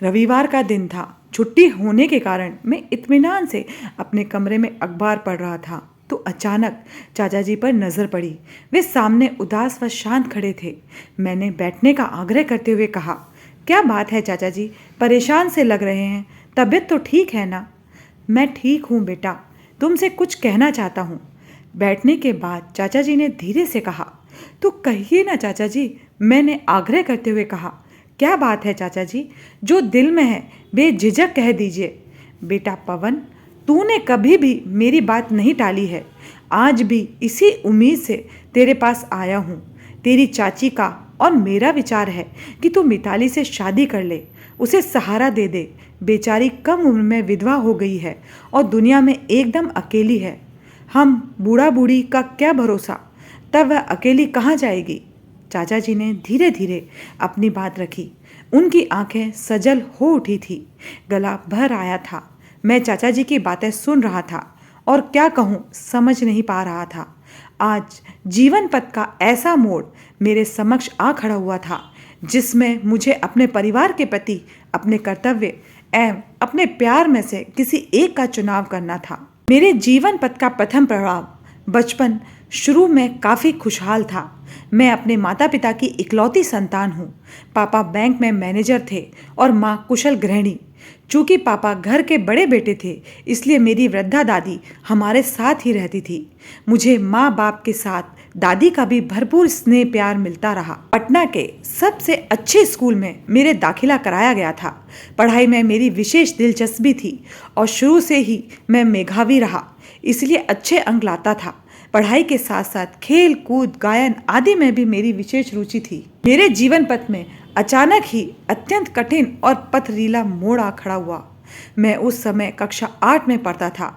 रविवार का दिन था। छुट्टी होने के कारण मैं इत्मीनान से अपने कमरे में अखबार पढ़ रहा था तो अचानक चाचा जी पर नज़र पड़ी। वे सामने उदास व शांत खड़े थे। मैंने बैठने का आग्रह करते हुए कहा, क्या बात है चाचा जी, परेशान से लग रहे हैं? तबीयत तो ठीक है ना? मैं ठीक हूँ बेटा, तुमसे कुछ कहना चाहता हूँ। बैठने के बाद चाचा जी ने धीरे से कहा, तो कहिए ना चाचा जी। मैंने आग्रह करते हुए कहा, क्या बात है चाचा जी, जो दिल में है बेझिझक कह दीजिए। बेटा पवन, तूने कभी भी मेरी बात नहीं टाली है। आज भी इसी उम्मीद से तेरे पास आया हूँ। तेरी चाची का और मेरा विचार है कि तू मिताली से शादी कर ले, उसे सहारा दे दे। बेचारी कम उम्र में विधवा हो गई है और दुनिया में एकदम अकेली है। हम बूढ़ा बूढ़ी का क्या भरोसा, तब वह अकेली कहाँ जाएगी? चाचा जी ने धीरे धीरे अपनी बात रखी। उनकी आंखें सजल हो उठी थी, गला भर आया था। मैं चाचा जी की बातें सुन रहा था और क्या कहूँ समझ नहीं पा रहा था। आज जीवन पथ का ऐसा मोड़ मेरे समक्ष आ खड़ा हुआ था जिसमें मुझे अपने परिवार के प्रति अपने कर्तव्य एवं अपने प्यार में से किसी एक का चुनाव करना था। मेरे जीवन पथ का प्रथम पड़ाव बचपन शुरू में काफ़ी खुशहाल था। मैं अपने माता पिता की इकलौती संतान हूँ। पापा बैंक में मैनेजर थे और माँ कुशल गृहिणी। चूँकि पापा घर के बड़े बेटे थे, इसलिए मेरी वृद्धा दादी हमारे साथ ही रहती थी। मुझे माँ बाप के साथ दादी का भी भरपूर स्नेह प्यार मिलता रहा। पटना के सबसे अच्छे स्कूल में मेरे दाखिला कराया गया था। पढ़ाई में मेरी विशेष दिलचस्पी थी और शुरू से ही मैं मेधावी रहा, इसलिए अच्छे अंक लाता था। पढ़ाई के साथ साथ खेल कूद गायन आदि में भी मेरी विशेष रुचि थी। मेरे जीवन पथ में अचानक ही अत्यंत कठिन और पथरीला मोड़ आ खड़ा हुआ। मैं उस समय कक्षा 8 में पढ़ता था।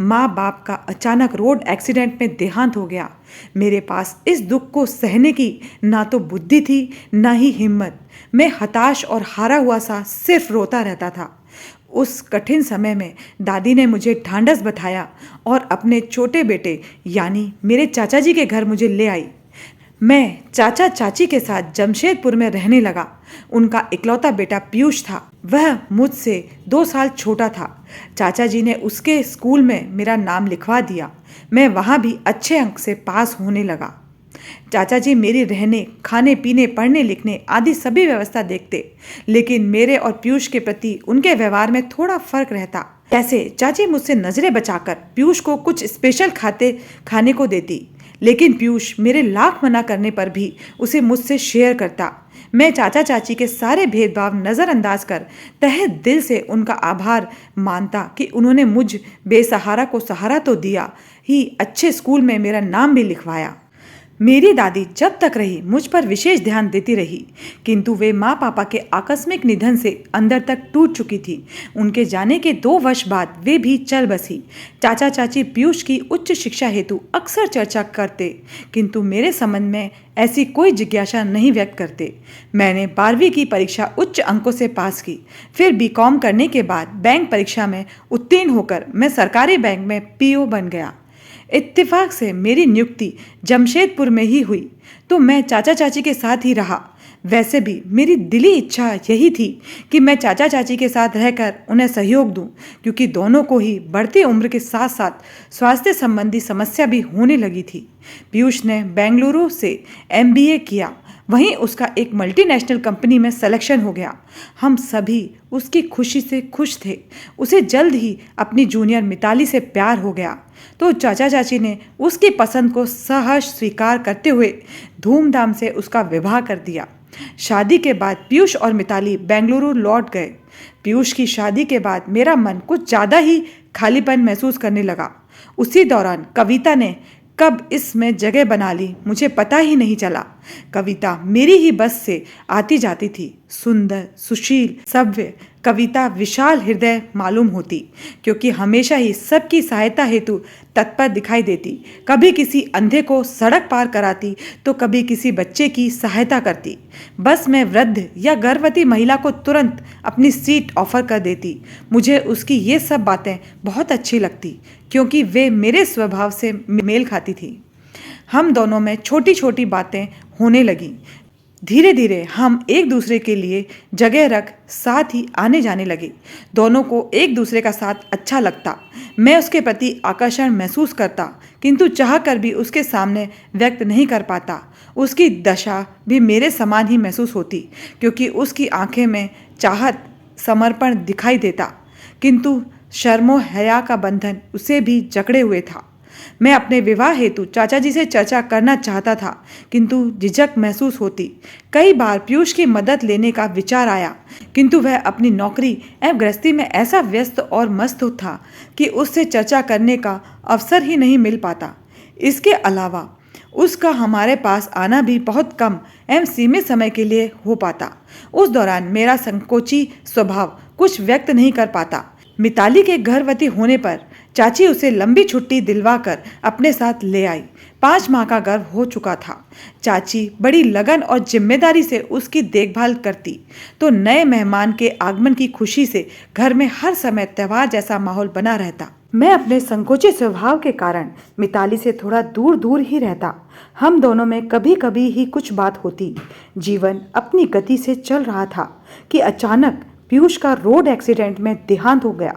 माँ बाप का अचानक रोड एक्सीडेंट में देहांत हो गया। मेरे पास इस दुख को सहने की ना तो बुद्धि थी ना ही हिम्मत। मैं हताश और हारा हुआ सा सिर्फ रोता रहता था। उस कठिन समय में दादी ने मुझे ढांढस बंधाया और अपने छोटे बेटे यानी मेरे चाचा जी के घर मुझे ले आई। मैं चाचा चाची के साथ जमशेदपुर में रहने लगा। उनका इकलौता बेटा पीयूष था। वह मुझसे 2 साल छोटा था। चाचा जी ने उसके स्कूल में मेरा नाम लिखवा दिया। मैं वहाँ भी अच्छे अंक से पास होने लगा। चाचा जी मेरी रहने खाने पीने पढ़ने लिखने आदि सभी व्यवस्था देखते, लेकिन मेरे और पीयूष के प्रति उनके व्यवहार में थोड़ा फर्क रहता। जैसे चाची मुझसे नजरें बचाकर पीयूष को कुछ स्पेशल खाने को देती, लेकिन पीयूष मेरे लाख मना करने पर भी उसे मुझसे शेयर करता। मैं चाचा चाची के सारे भेदभाव नज़रअंदाज कर तहे दिल से उनका आभार मानता कि उन्होंने मुझ बेसहारा को सहारा तो दिया ही, अच्छे स्कूल में मेरा नाम भी लिखवाया। मेरी दादी जब तक रही मुझ पर विशेष ध्यान देती रही, किंतु वे माँ पापा के आकस्मिक निधन से अंदर तक टूट चुकी थी। उनके जाने के 2 वर्ष बाद वे भी चल बसी। चाचा चाची पीयूष की उच्च शिक्षा हेतु अक्सर चर्चा करते, किंतु मेरे संबंध में ऐसी कोई जिज्ञासा नहीं व्यक्त करते। मैंने 12वीं की परीक्षा उच्च अंकों से पास की। फिर बीकॉम करने के बाद बैंक परीक्षा में उत्तीर्ण होकर मैं सरकारी बैंक में पीओ बन गया। इत्तेफाक से मेरी नियुक्ति जमशेदपुर में ही हुई तो मैं चाचा चाची के साथ ही रहा। वैसे भी मेरी दिली इच्छा यही थी कि मैं चाचा चाची के साथ रहकर उन्हें सहयोग दूं, क्योंकि दोनों को ही बढ़ती उम्र के साथ साथ स्वास्थ्य संबंधी समस्या भी होने लगी थी। पीयूष ने बेंगलुरु से MBA किया, वहीं उसका एक मल्टीनेशनल कंपनी में सिलेक्शन हो गया। हम सभी उसकी खुशी से खुश थे। उसे जल्द ही अपनी जूनियर मिताली से प्यार हो गया तो चाचा चाची ने उसकी पसंद को सहर्ष स्वीकार करते हुए धूमधाम से उसका विवाह कर दिया। शादी के बाद पीयूष और मिताली बेंगलुरु लौट गए। पीयूष की शादी के बाद मेरा मन कुछ ज़्यादा ही खालीपन महसूस करने लगा। उसी दौरान कविता ने कब इसमें जगह बना ली मुझे पता ही नहीं चला। कविता मेरी ही बस से आती जाती थी। सुंदर सुशील सभ्य कविता विशाल हृदय मालूम होती, क्योंकि हमेशा ही सबकी सहायता हेतु तत्पर दिखाई देती। कभी किसी अंधे को सड़क पार कराती तो कभी किसी बच्चे की सहायता करती। बस में वृद्ध या गर्भवती महिला को तुरंत अपनी सीट ऑफर कर देती। मुझे उसकी ये सब बातें बहुत अच्छी लगती, क्योंकि वे मेरे स्वभाव से मेल खाती थी। हम दोनों में छोटी छोटी बातें होने लगीं। धीरे धीरे हम एक दूसरे के लिए जगह रख साथ ही आने जाने लगे। दोनों को एक दूसरे का साथ अच्छा लगता। मैं उसके प्रति आकर्षण महसूस करता, किंतु चाह कर भी उसके सामने व्यक्त नहीं कर पाता। उसकी दशा भी मेरे समान ही महसूस होती, क्योंकि उसकी आंखें में चाहत, समर्पण दिखाई देता, किंतु शर्मो हया का बंधन उसे भी जकड़े हुए था। मैं अपने विवाह हेतु चाचा जी से चर्चा करना चाहता था, किंतु झिझक महसूस होती। कई बार पीयूष की मदद लेने का विचार आया, किंतु वह अपनी नौकरी एवं गृहस्थी में ऐसा व्यस्त और मस्त था कि उससे चर्चा करने का अवसर ही नहीं मिल पाता। इसके अलावा उसका हमारे पास आना भी बहुत कम एवं सीमित समय के लिए हो पाता। उस दौरान मेरा संकोची स्वभाव कुछ व्यक्त नहीं कर पाता। मिताली के गर्भवती होने पर चाची उसे लंबी छुट्टी दिलवाकर अपने साथ ले आई। 5 माह का गर्भ हो चुका था। चाची बड़ी लगन और जिम्मेदारी से उसकी देखभाल करती, तो नए मेहमान के आगमन की खुशी से घर में हर समय त्योहार जैसा माहौल बना रहता। मैं अपने संकोची स्वभाव के कारण मिताली से थोड़ा दूर दूर ही रहता। हम दोनों में कभी कभी ही कुछ बात होती। जीवन अपनी गति से चल रहा था कि अचानक पीयूष का रोड एक्सीडेंट में देहांत हो गया।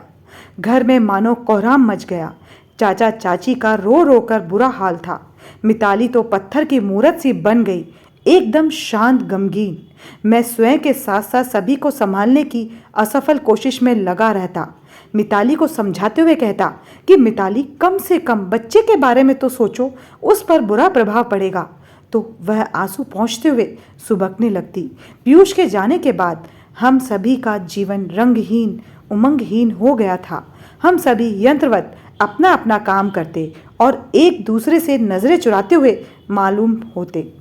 घर में मानो कोहराम मच गया। चाचा चाची का रो रो कर बुरा हाल था। मिताली तो पत्थर की मूरत सी बन गई, एकदम शांत गमगीन। मैं स्वयं के साथ साथ सभी को संभालने की असफल कोशिश में लगा रहता। मिताली को समझाते हुए कहता कि मिताली, कम से कम बच्चे के बारे में तो सोचो, उस पर बुरा प्रभाव पड़ेगा। तो वह आंसू पोंछते हुए सुबकने लगती। पीयूष के जाने के बाद हम सभी का जीवन रंगहीन, उमंगहीन हो गया था। हम सभी यंत्रवत अपना अपना काम करते और एक दूसरे से नजरें चुराते हुए मालूम होते।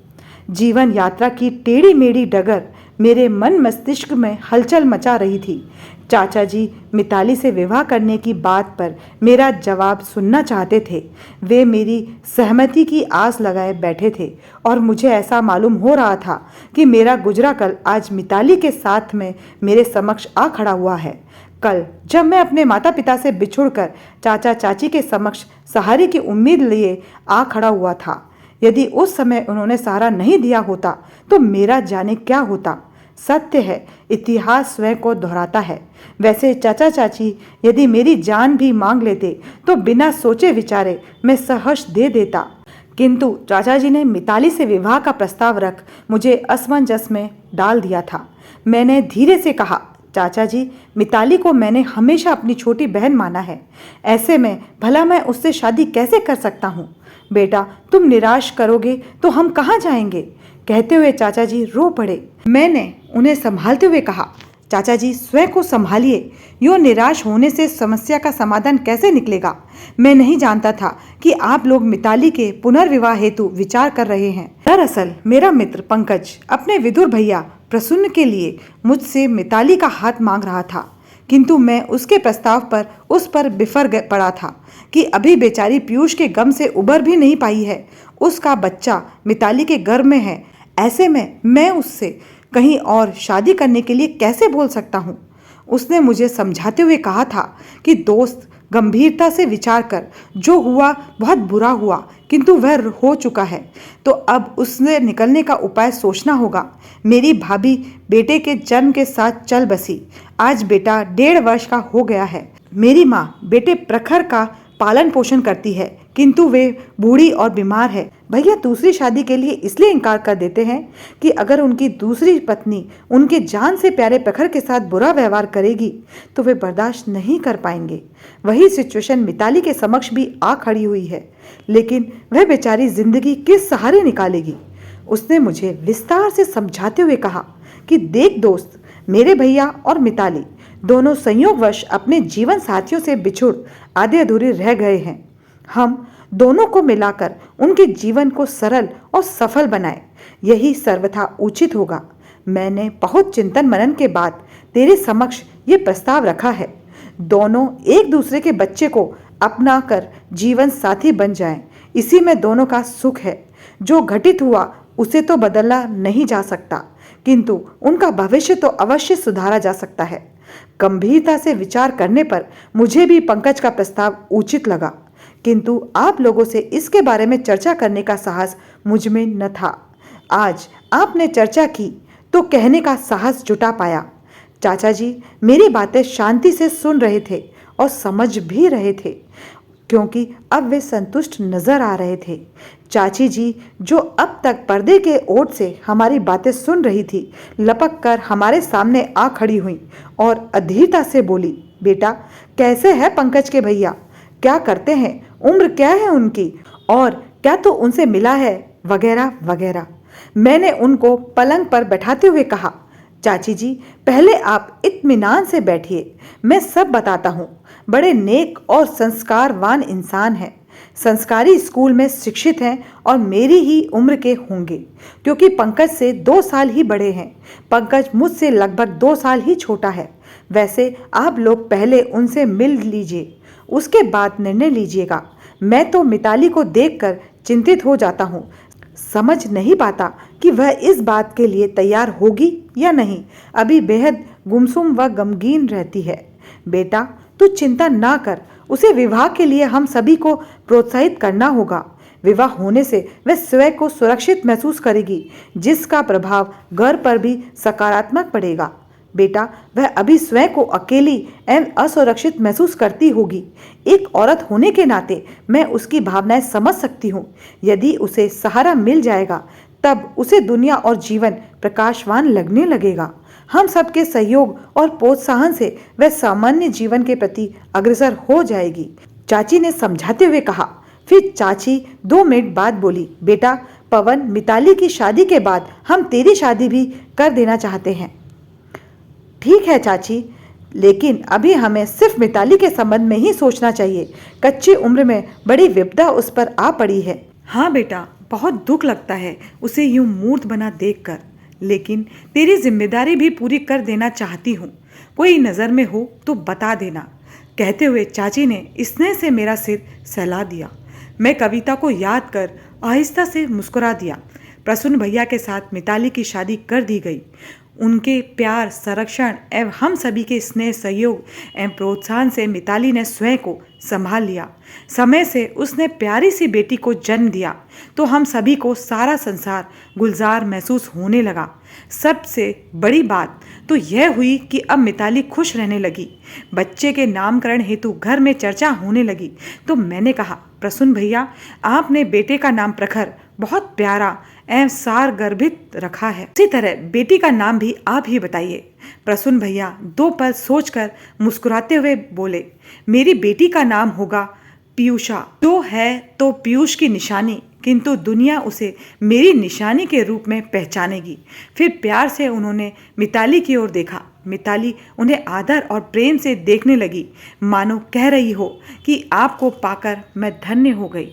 जीवन यात्रा की टेढ़ी मेढ़ी डगर मेरे मन मस्तिष्क में हलचल मचा रही थी। चाचा जी मिताली से विवाह करने की बात पर मेरा जवाब सुनना चाहते थे। वे मेरी सहमति की आस लगाए बैठे थे और मुझे ऐसा मालूम हो रहा था कि मेरा गुजरा कल आज मिताली के साथ में मेरे समक्ष आ खड़ा हुआ है। कल जब मैं अपने माता पिता से बिछुड़कर चाचा चाची के समक्ष सहारे की उम्मीद लिए आ खड़ा हुआ था, यदि उस समय उन्होंने सहारा नहीं दिया होता तो मेरा जाने क्या होता। सत्य है, इतिहास स्वयं को दोहराता है। वैसे चाचा चाची यदि मेरी जान भी मांग लेते तो बिना सोचे विचारे मैं सहर्ष दे देता, किंतु चाचा जी ने मिताली से विवाह का प्रस्ताव रख मुझे असमंजस में डाल दिया था। मैंने धीरे से कहा, चाचा जी, मिताली को मैंने हमेशा अपनी छोटी बहन माना है। ऐसे में भला मैं उससे शादी कैसे कर सकता हूँ? बेटा, तुम निराश करोगे तो हम कहाँ जाएंगे? कहते हुए चाचा जी रो पड़े। मैंने उन्हें संभालते हुए कहा, चाचा जी, स्वयं को संभालिए। यूँ निराश होने से समस्या का समाधान कैसे निकलेगा? मैं नहीं जानता था कि आप लोग मिताली के पुनर्विवाह हेतु विचार कर रहे हैं। दरअसल मेरा मित्र पंकज अपने विदुर भैया प्रसून्न के लिए मुझसे मिताली का हाथ मांग रहा था, किंतु मैं उसके प्रस्ताव पर उस पर बिफर पड़ा था कि अभी बेचारी पीयूष के गम से उबर भी नहीं पाई है। उसका बच्चा मिताली के गर्भ में है। ऐसे में मैं उससे कहीं और शादी करने के लिए कैसे बोल सकता हूँ? उसने मुझे समझाते हुए कहा था कि दोस्त, गंभीरता से विचार कर। जो हुआ बहुत बुरा हुआ, किंतु वह हो चुका है, तो अब उससे निकलने का उपाय सोचना होगा। मेरी भाभी बेटे के जन्म के साथ चल बसी। आज बेटा 1.5 वर्ष का हो गया है। मेरी माँ बेटे प्रखर का पालन पोषण करती है, किंतु वे बूढ़ी और बीमार है। भैया दूसरी शादी के लिए इसलिए इनकार कर देते हैं कि अगर उनकी दूसरी पत्नी उनके जान से प्यारे प्रखर के साथ बुरा व्यवहार करेगी तो वे बर्दाश्त नहीं कर पाएंगे। वही सिचुएशन मिताली के समक्ष भी आ खड़ी हुई है, लेकिन वह बेचारी जिंदगी किस सहारे निकालेगी? उसने मुझे विस्तार से समझाते हुए कहा कि देख दोस्त, मेरे भैया और मिताली दोनों संयोगवश अपने जीवन साथियों से बिछुड़ आधे अधूरे रह गए हैं। हम दोनों को मिलाकर उनके जीवन को सरल और सफल बनाए, यही सर्वथा उचित होगा। मैंने बहुत चिंतन मनन के बाद तेरे समक्ष ये प्रस्ताव रखा है। दोनों एक दूसरे के बच्चे को अपना कर जीवन साथी बन जाएं, इसी में दोनों का सुख है। जो घटित हुआ उसे तो बदला नहीं जा सकता, किंतु उनका भविष्य तो अवश्य सुधारा जा सकता है। गंभीरता से विचार करने पर मुझे भी पंकज का प्रस्ताव उचित लगा, किंतु आप लोगों से इसके बारे में चर्चा करने का साहस मुझ में न था। आज आपने चर्चा की तो कहने का साहस जुटा पाया। चाचा जी मेरी बातें शांति से सुन रहे थे और समझ भी रहे थे, क्योंकि अब वे संतुष्ट नजर आ रहे थे। चाची जी जो अब तक पर्दे के ओट से हमारी बातें सुन रही थी, लपक कर हमारे सामने आ खड़ी हुई और अधीरता से बोली, बेटा कैसे है पंकज के भैया, क्या करते हैं, उम्र क्या है उनकी और क्या तो उनसे मिला है, वगैरह वगैरह। मैंने उनको पलंग पर बैठाते हुए कहा, चाची जी पहले आप इत्मीनान से बैठिए, मैं सब बताता हूँ। बड़े नेक और संस्कारवान इंसान हैं, संस्कारी स्कूल में शिक्षित हैं और मेरी ही उम्र के होंगे, क्योंकि पंकज से 2 साल ही बड़े हैं। पंकज मुझसे लगभग 2 साल ही छोटा है। वैसे आप लोग पहले उनसे मिल लीजिए, उसके बाद निर्णय लीजिएगा। मैं तो मिताली को देखकर चिंतित हो जाता हूँ, समझ नहीं पाता कि वह इस बात के लिए तैयार होगी या नहीं। अभी बेहद गुमसुम व गमगीन रहती है। बेटा तू चिंता ना कर, उसे विवाह के लिए हम सभी को प्रोत्साहित करना होगा। विवाह होने से वह स्वयं को सुरक्षित महसूस करेगी, जिसका प्रभाव घर पर भी सकारात्मक पड़ेगा। बेटा वह अभी स्वयं को अकेली एवं असुरक्षित महसूस करती होगी। एक औरत होने के नाते मैं उसकी भावनाएं समझ सकती हूँ। यदि उसे सहारा मिल जाएगा तब उसे दुनिया और जीवन प्रकाशवान लगने लगेगा। हम सबके सहयोग और प्रोत्साहन से वह सामान्य जीवन के प्रति अग्रसर हो जाएगी, चाची ने समझाते हुए कहा। फिर चाची 2 मिनट बाद बोली, बेटा पवन मिताली की शादी के बाद हम तेरी शादी भी कर देना चाहते हैं। ठीक है चाची, लेकिन अभी हमें सिर्फ मिताली के संबंध में ही सोचना चाहिए। कच्ची उम्र में बड़ी विपदा उस पर आ पड़ी है। हाँ बेटा, बहुत दुख लगता है उसे यूं मूर्त बना देखकर, लेकिन तेरी जिम्मेदारी भी पूरी कर देना चाहती हूँ। कोई नज़र में हो तो बता देना, कहते हुए चाची ने स्नेह से मेरा सिर सहला दिया। मैं कविता को याद कर आहिस्ता से मुस्कुरा दिया। प्रसून भैया के साथ मिताली की शादी कर दी गई। उनके प्यार, संरक्षण एवं हम सभी के स्नेह, सहयोग एवं प्रोत्साहन से मिताली ने स्वयं को संभाल लिया। समय से उसने प्यारी सी बेटी को जन्म दिया तो हम सभी को सारा संसार गुलजार महसूस होने लगा। सबसे बड़ी बात तो यह हुई कि अब मिताली खुश रहने लगी। बच्चे के नामकरण हेतु घर में चर्चा होने लगी तो मैंने कहा, प्रसून भैया आपने बेटे का नाम प्रखर बहुत प्यारा एवं सार गर्भित रखा है, इसी तरह बेटी का नाम भी आप ही बताइए। प्रसून भैया 2 पल सोचकर मुस्कुराते हुए बोले, मेरी बेटी का नाम होगा पीयूषा। जो है तो पीयूष की निशानी, किंतु दुनिया उसे मेरी निशानी के रूप में पहचानेगी। फिर प्यार से उन्होंने मिताली की ओर देखा। मिताली उन्हें आदर और प्रेम से देखने लगी, मानो कह रही हो कि आपको पाकर मैं धन्य हो गई।